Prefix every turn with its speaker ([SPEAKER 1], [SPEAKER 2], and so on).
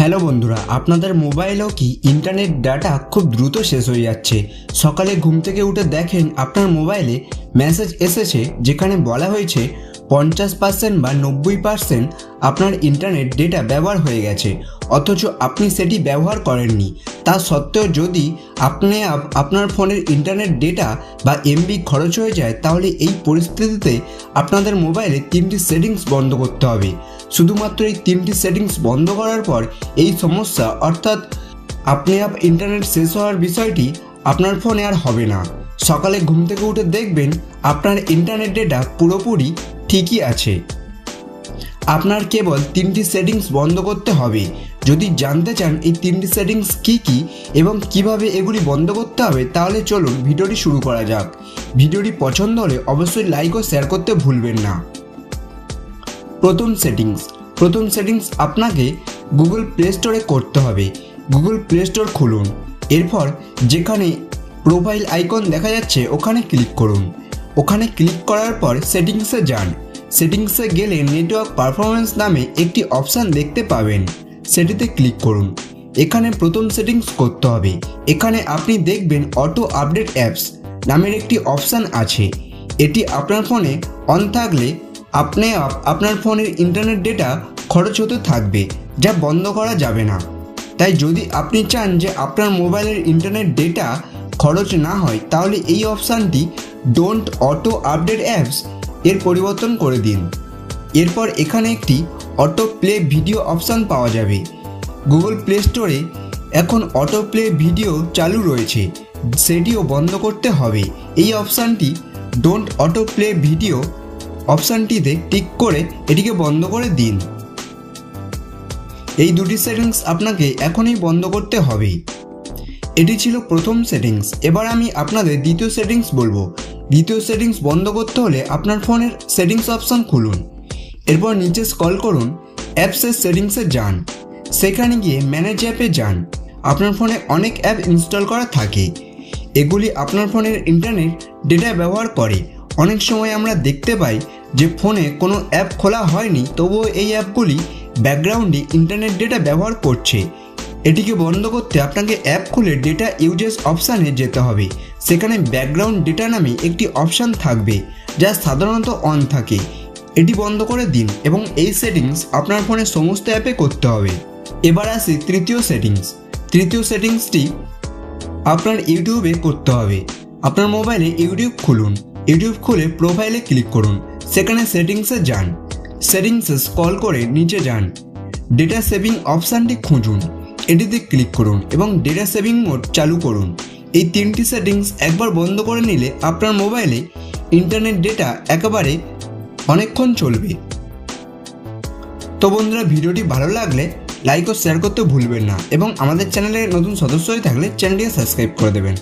[SPEAKER 1] Hello বন্ধুরা, আপনাদের মোবাইলেও কি ইন্টারনেট ডাটা খুব দ্রুত শেষ হয়ে যাচ্ছে? সকালে ঘুম থেকে উঠে দেখেন আপনার মোবাইলে মেসেজ এসেছে যেখানে বলা হয়েছে 50% বা 90% আপনার ইন্টারনেট ডেটা ব্যবহার হয়ে গেছে, অথচ আপনি সেটি ব্যবহার করেননি। তা সত্ত্বেও যদি আপনার ফোনের ইন্টারনেট ডেটা বা এমবি খরচ হয়ে যায়, তাহলে এই পরিস্থিতিতে আপনাদের মোবাইলে 3টি সেটিংস বন্ধ করতে হবে। শুধুমাত্র এই 3টি সেটিংস বন্ধ করার পর এই সমস্যা অর্থাৎ ইন্টারনেট শেষ হওয়ার বিষয়টি আপনার ফোনে আর হবে না। সকালে ঘুম থেকে উঠে দেখবেন আপনার ইন্টারনেট ডেটা পুরোপুরি ঠিকই আছে। আপনার কেবল 3টি সেটিংস বন্ধ করতে হবে। যদি জানতে চান এই 3টি সেটিংস কী কী এবং কিভাবে এগুলি বন্ধ করতে হবে, তাহলে চলুন ভিডিওটি শুরু করা যাক। ভিডিওটি পছন্দ হলে অবশ্যই লাইক ও শেয়ার করতে ভুলবেন না। প্রথম সেটিংস আপনাকে গুগল প্লে স্টোরে করতে হবে। গুগল প্লে স্টোর খুলুন, এরপর যেখানে প্রোফাইল আইকন দেখা যাচ্ছে ওখানে ক্লিক করুন। ওখানে ক্লিক করার পর সেটিংসে যান। সেটিংসে গেলে নেটওয়ার্ক পারফরমেন্স নামে একটি অপশান দেখতে পাবেন, সেটিতে ক্লিক করুন। এখানে প্রথম সেটিংস করতে হবে। এখানে আপনি দেখবেন অটো আপডেট অ্যাপস নামের একটি অপশান আছে। এটি আপনার ফোনে অন থাকলে আপনার ফোনের ইন্টারনেট ডেটা খরচ হতে থাকবে, যা বন্ধ করা যাবে না। তাই যদি আপনি চান যে আপনার মোবাইলের ইন্টারনেট ডেটা খরচ না হয়, তাহলে এই অপশানটি ডোন্ট অটো আপডেট অ্যাপস এর পরিবর্তন করে দিন। এরপর এখানে একটি অটো প্লে ভিডিও অপশান পাওয়া যাবে। গুগল প্লে স্টোরে এখন অটো প্লে ভিডিও চালু রয়েছে, সেটিও বন্ধ করতে হবে। এই অপশানটি ডোন্ট অটো প্লে ভিডিও অপশানটিতে টিক করে এটিকে বন্ধ করে দিন। এই দুটি সেটিংস আপনাকে এখনই বন্ধ করতে হবে। এটি ছিল প্রথম সেটিংস। এবার আমি আপনাদের দ্বিতীয় সেটিংস বলবো। দ্বিতীয় সেটিংস বন্ধ করতে হলে আপনার ফোনের সেটিংস অপশান খুলুন, এরপর নিচে স্ক্রল করুন, অ্যাপসের সেটিংসে যান। সেখানে গিয়ে ম্যানেজ অ্যাপে যান। আপনার ফোনে অনেক অ্যাপ ইনস্টল করা থাকে, এগুলি আপনার ফোনের ইন্টারনেট ডেটা ব্যবহার করে। অনেক সময় আমরা দেখতে পাই যে ফোনে কোনো অ্যাপ খোলা হয়নি, তবুও এই অ্যাপগুলি ব্যাকগ্রাউন্ডে ইন্টারনেট ডেটা ব্যবহার করছে। এটিকে বন্ধ করতে আপনাকে অ্যাপ খুলে ডেটা ইউজেস অপশানে যেতে হবে। সেখানে ব্যাকগ্রাউন্ড ডেটা নামে একটি অপশান থাকবে, যা সাধারণত অন থাকে। এটি বন্ধ করে দিন এবং এই সেটিংস আপনার ফোনের সমস্ত অ্যাপে করতে হবে। এবার আসি তৃতীয় সেটিংস। তৃতীয় সেটিংসটি আপনার ইউটিউবে করতে হবে। আপনার মোবাইলে ইউটিউব খুলুন, ইউটিউব খুলে প্রোফাইলে ক্লিক করুন। সেখানে সেটিংসে যান। সেটিংসে স্ক্রল করে নিচে যান, ডেটা সেভিং অপশানটি খুঁজুন, এটিতে ক্লিক করুন এবং ডেটা সেভিং মোড চালু করুন। এই 3টি সেটিংস একবার বন্ধ করে নিলে আপনার মোবাইলে ইন্টারনেট ডেটা একেবারে অনেকক্ষণ চলবে। তো বন্ধুরা, ভিডিওটি ভালো লাগলে লাইক ও শেয়ার করতে ভুলবেন না এবং আমাদের চ্যানেলে নতুন সদস্য হয়ে থাকলে চ্যানেলটিকে সাবস্ক্রাইব করে দেবেন।